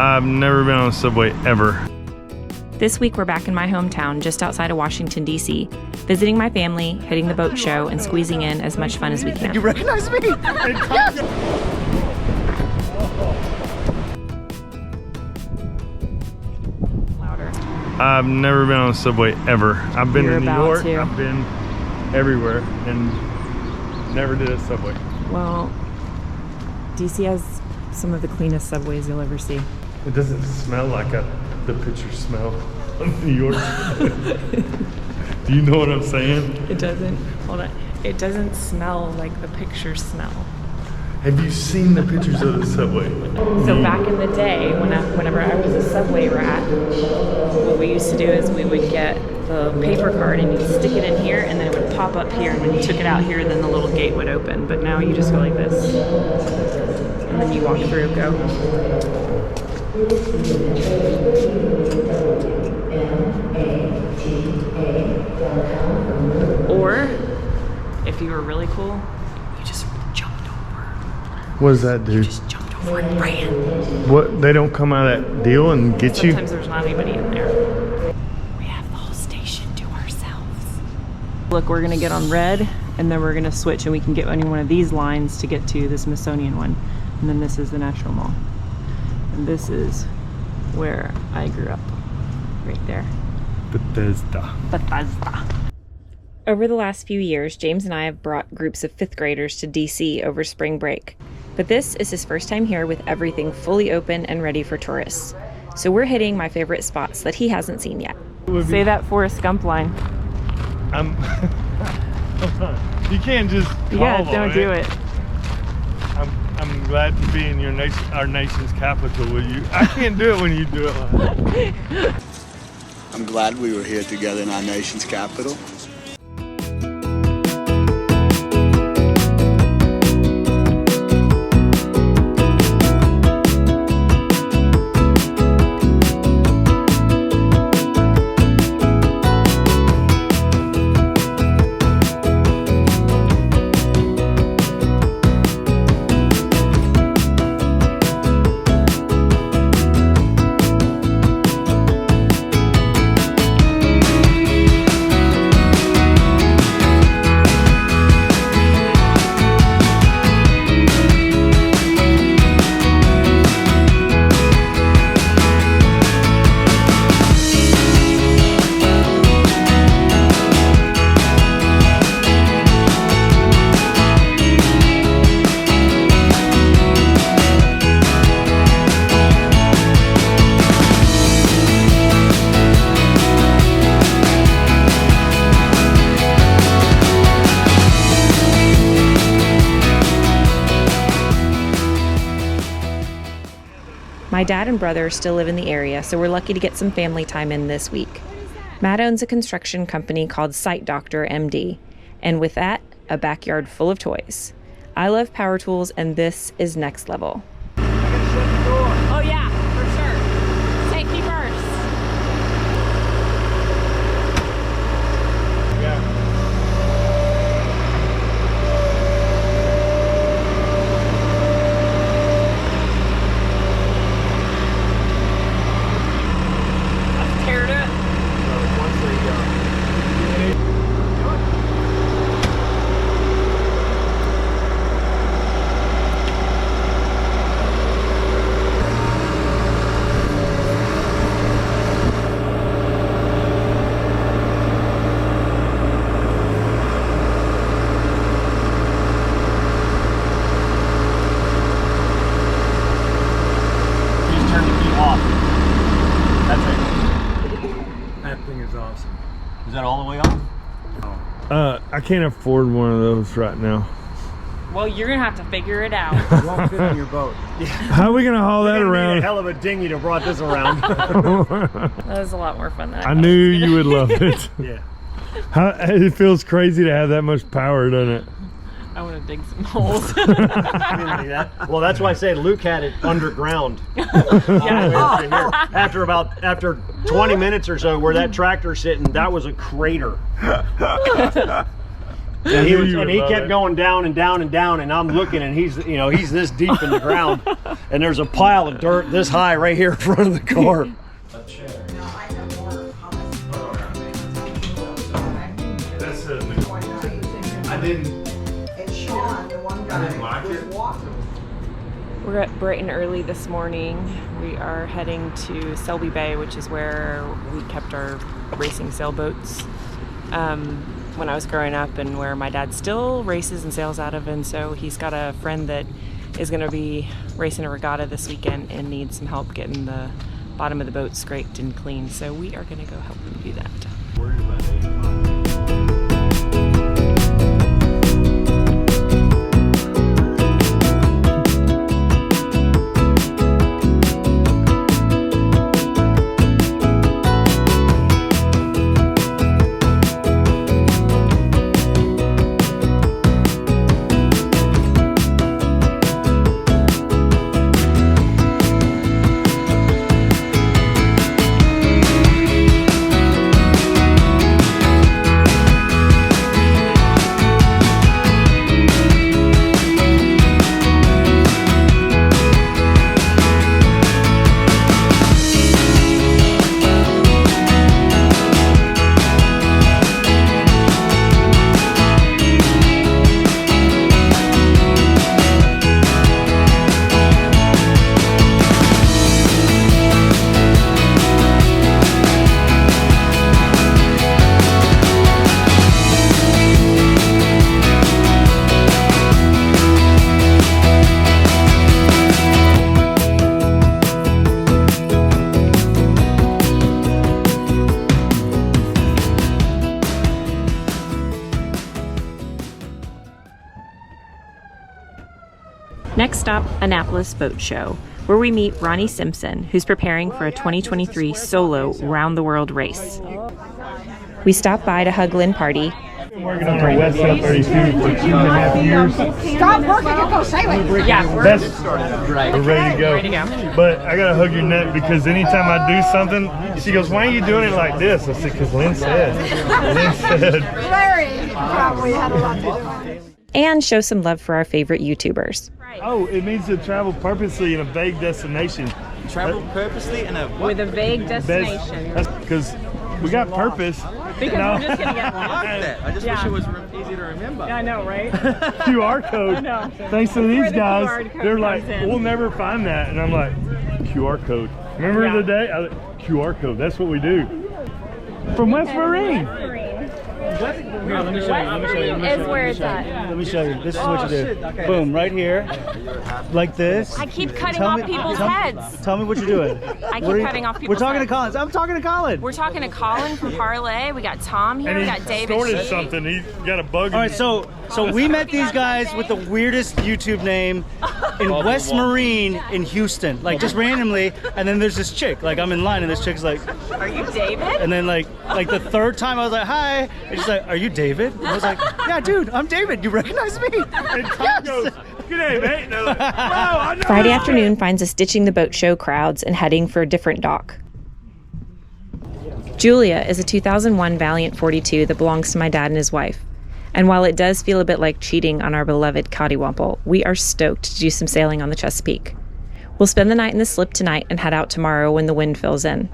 I've never been on a subway ever. This week we're back in my hometown just outside of Washington, D.C., visiting my family, hitting the boat show, and squeezing in as much fun as we can. You recognize me? Yes! Louder. I've never been on a subway ever. I've been You're to New about York, to. I've been everywhere, and never did a subway. Well, D.C. has some of the cleanest subways you'll ever see. It doesn't smell like the picture smell of New York. Do you know what I'm saying? It doesn't, hold on, it doesn't smell like the pictures smell. Have you seen the pictures of the subway? So back in the day, whenever I was a subway rat, what we used to do is we would get the paper card and you'd stick it in here and then it would pop up here, and when you took it out here, then the little gate would open. But now you just go like this, and then you walk through, go. Or, if you were really cool, you just jumped over. What does that do? Just jumped over and ran. What, they don't come out of that deal and get you? Sometimes there's not anybody in there. We have the whole station to ourselves. Look, we're gonna get on red, and then we're gonna switch, and we can get any one of these lines to get to the Smithsonian one. And then this is the National Mall. And this is where I grew up, right there. Bethesda. Over the last few years, James and I have brought groups of 5th graders to DC over spring break. But this is his first time here with everything fully open and ready for tourists. So we're hitting my favorite spots that he hasn't seen yet. Say that Forrest Gump line. You can't just Yeah, don't do it. I'm glad to be in our nation's capital with you. I can't do it when you do it like that. I'm glad we were here together in our nation's capital. My dad and brother still live in the area, so we're lucky to get some family time in this week. Matt owns a construction company called Site Doctor MD, and with that, a backyard full of toys. I love power tools, and this is next level. Oh yeah, for sure. Safety first. Is that all the way off? I can't afford one of those right now. Well, you're gonna have to figure it out. It won't fit on your boat. How are we gonna haul that around? A hell of a dinghy to brought this around. That was a lot more fun than I I thought knew it was gonna you would be. love it. Yeah. It feels crazy to have that much power, doesn't it? I want to dig some holes. Well, that's why I say Luke had it underground. After 20 minutes or so, where that tractor's sitting, that was a crater. And knew you and would he love kept it. going down and down and down, and I'm looking, and he's this deep in the ground, and there's a pile of dirt this high right here in front of the car. That's I didn't. And Sean, the one guy, was walking. We're at bright and early this morning. We are heading to Selby Bay, which is where we kept our racing sailboats when I was growing up, and where my dad still races and sails out of. And so he's got a friend that is going to be racing a regatta this weekend and needs some help getting the bottom of the boat scraped and cleaned. So we are going to go help him do that. Worried about it. Next stop, Annapolis Boat Show, where we meet Ronnie Simpson, who's preparing for a 2023 solo round-the-world race. We stop by to hug Lynn Party. Been working on our West South 32 for 2.5 years. Stop working and go sailing. Yeah, We're ready to go. Ready to go. But I gotta hug your neck because anytime I do something, she goes, "Why are you doing it like this?" I said, "Because Lynn said." Lynn said. Larry probably had a lot to do with it. and show some love for our favorite YouTubers. Oh, it means to travel purposely in a vague destination. Travel purposely in a what? With a vague destination. That's because we got purpose. Because No. we're just going to get I lost. like that. I just wish it was easy to remember. I know, right? QR code. I know. Thanks to That's where these the guys, QR code they're like, comes in. we'll never find that. And I'm like, QR code. Remember Yeah. the day? QR code. That's what we do. From West Marine. Here, let me show you. Let me show you. Is where it's at. Let me show you. This is what you do. Boom, right here, like this. I keep cutting Tell off me- people's tell me- heads. Tell me what you're doing. I keep What are you- cutting off We're people's talking heads. to Collins. I'm talking to Colin. We're talking to Colin from Parlay. We got Tom here. And We he got David. snorted Sheik. something. He got a bug. All right, so we met these guys with the weirdest YouTube name in West Marine in Houston, like just randomly. And then there's this chick, like I'm in line, and this chick's like, Are you David? and then like the third time I was like, hi, and she's like, are you David? And I was like, yeah, dude, I'm David. You recognize me? And Tom goes, "Good day, mate." And they're like, "Bro, I know Friday you." afternoon finds us ditching the boat show crowds and heading for a different dock. Julia is a 2001 Valiant 42 that belongs to my dad and his wife. And while it does feel a bit like cheating on our beloved Cottywomple, we are stoked to do some sailing on the Chesapeake. We'll spend the night in the slip tonight and head out tomorrow when the wind fills in.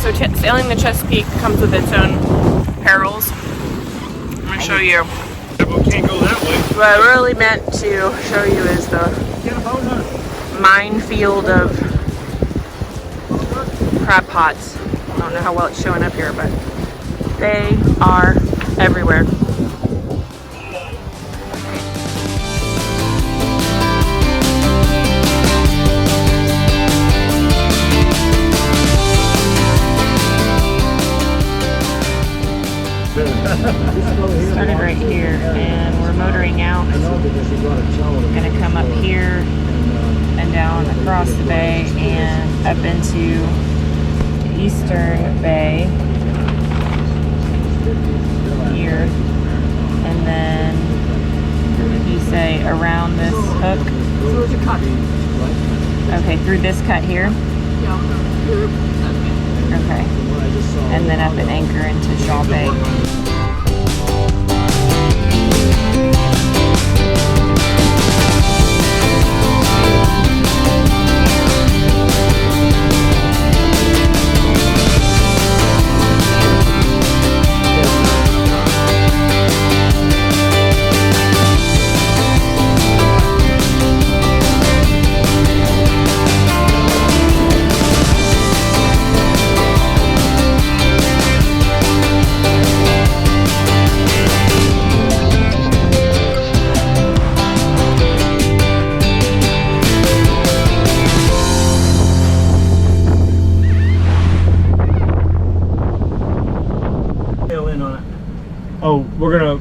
So sailing the Chesapeake comes with its own perils. I'm going to show you. We can't go that way. What I really meant to show you is the minefield of crab pots. I don't know how well it's showing up here, but they are everywhere. Started right here, and we're motoring out. Gonna come up here and down across the bay and up into the eastern bay here, and then you say around this hook. Okay, through this cut here. Okay, and then up and anchor into Shaw Bay. Oh, we're gonna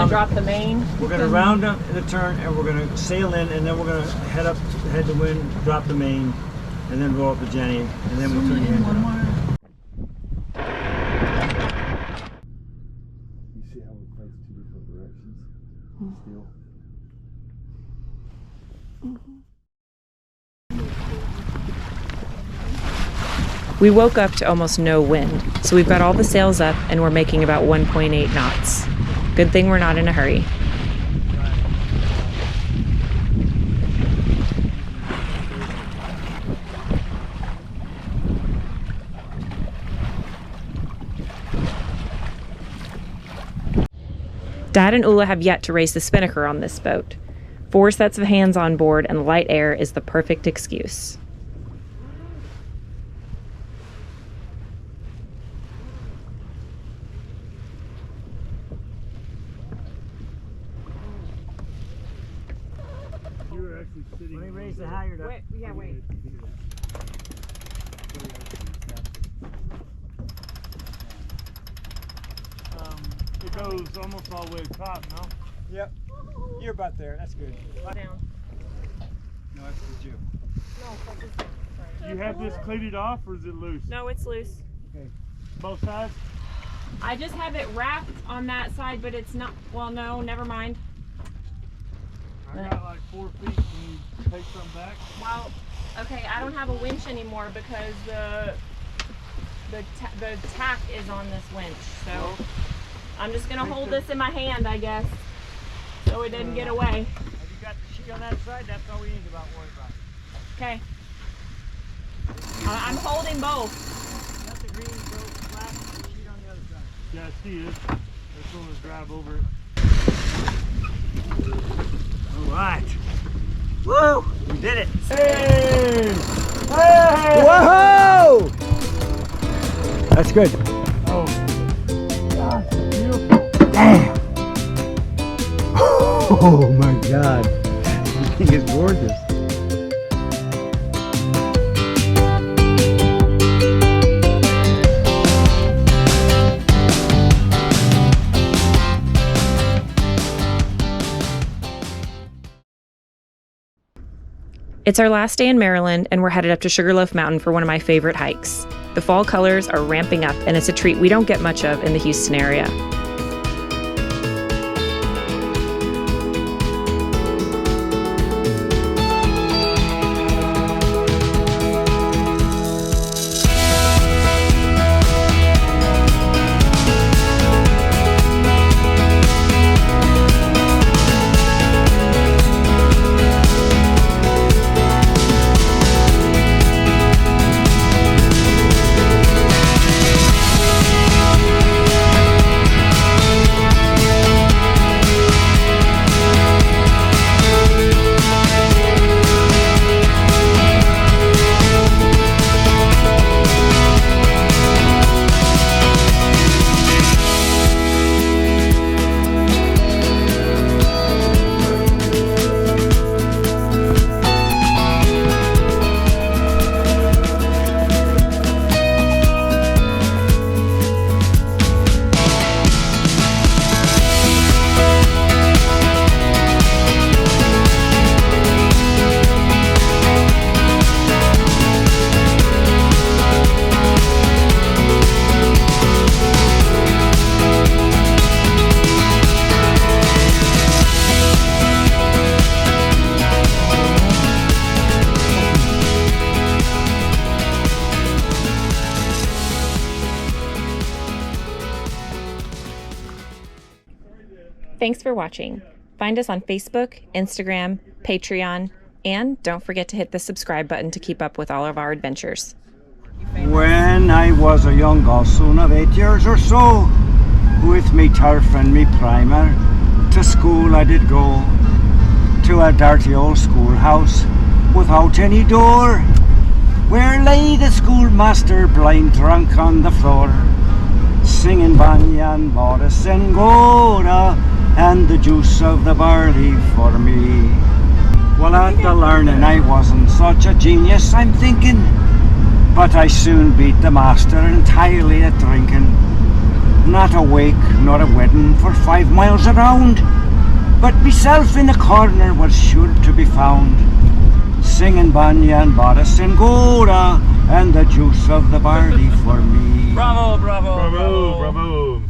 Drop the main. We're gonna round up the turn and we're gonna sail in, and then we're gonna head the wind, drop the main, and then roll up the Jenny, and then we'll turn the engine on. You see how we place two different directions? Steel. We woke up to almost no wind, so we've got all the sails up and we're making about 1.8 knots. Good thing we're not in a hurry. Dad and Ula have yet to raise the spinnaker on this boat. 4 sets of hands on board and light air is the perfect excuse. Let me raise the halyard up. Wait. It goes almost all the way to the top, no? Yep. You're about there. That's good. Down. No, that's good too. You have this cleated off or is it loose? No, it's loose. Okay. Both sides? I just have it wrapped on that side, but it's not, well, no, never mind. I got like 4 feet. Can you take some back? Well, okay, I don't have a winch anymore because the tack is on this winch, so I'm just gonna hold this in my hand, I guess, so it doesn't get away. Have you got the sheet on that side? That's all we need to worry about. Okay. I'm holding both. Got the green so flat and the sheet on the other side. Yeah, I see it. This one is drive over it. All right. Woo! We did it. Hey! Hey! Whoa! That's good. Oh. God, beautiful. Damn. Oh my God. This thing is gorgeous. It's our last day in Maryland, and we're headed up to Sugarloaf Mountain for one of my favorite hikes. The fall colors are ramping up, and it's a treat we don't get much of in the Houston area. Thanks for watching. Find us on Facebook, Instagram, Patreon, and don't forget to hit the subscribe button to keep up with all of our adventures. When I was a young gossoon of 8 years or so, with me turf and me primer, to school I did go, to a dirty old schoolhouse without any door, where lay the schoolmaster blind drunk on the floor, singing Banyan Boris and Gora, and the juice of the barley for me. Well, at the learning I wasn't such a genius, I'm thinking, but I soon beat the master entirely at drinking. Not a wake nor a wedding for 5 miles around, but myself in the corner was sure to be found, singing Banyan Boris and Gora, and the juice of the barley for me. Bravo, bravo, Bravo, bravo.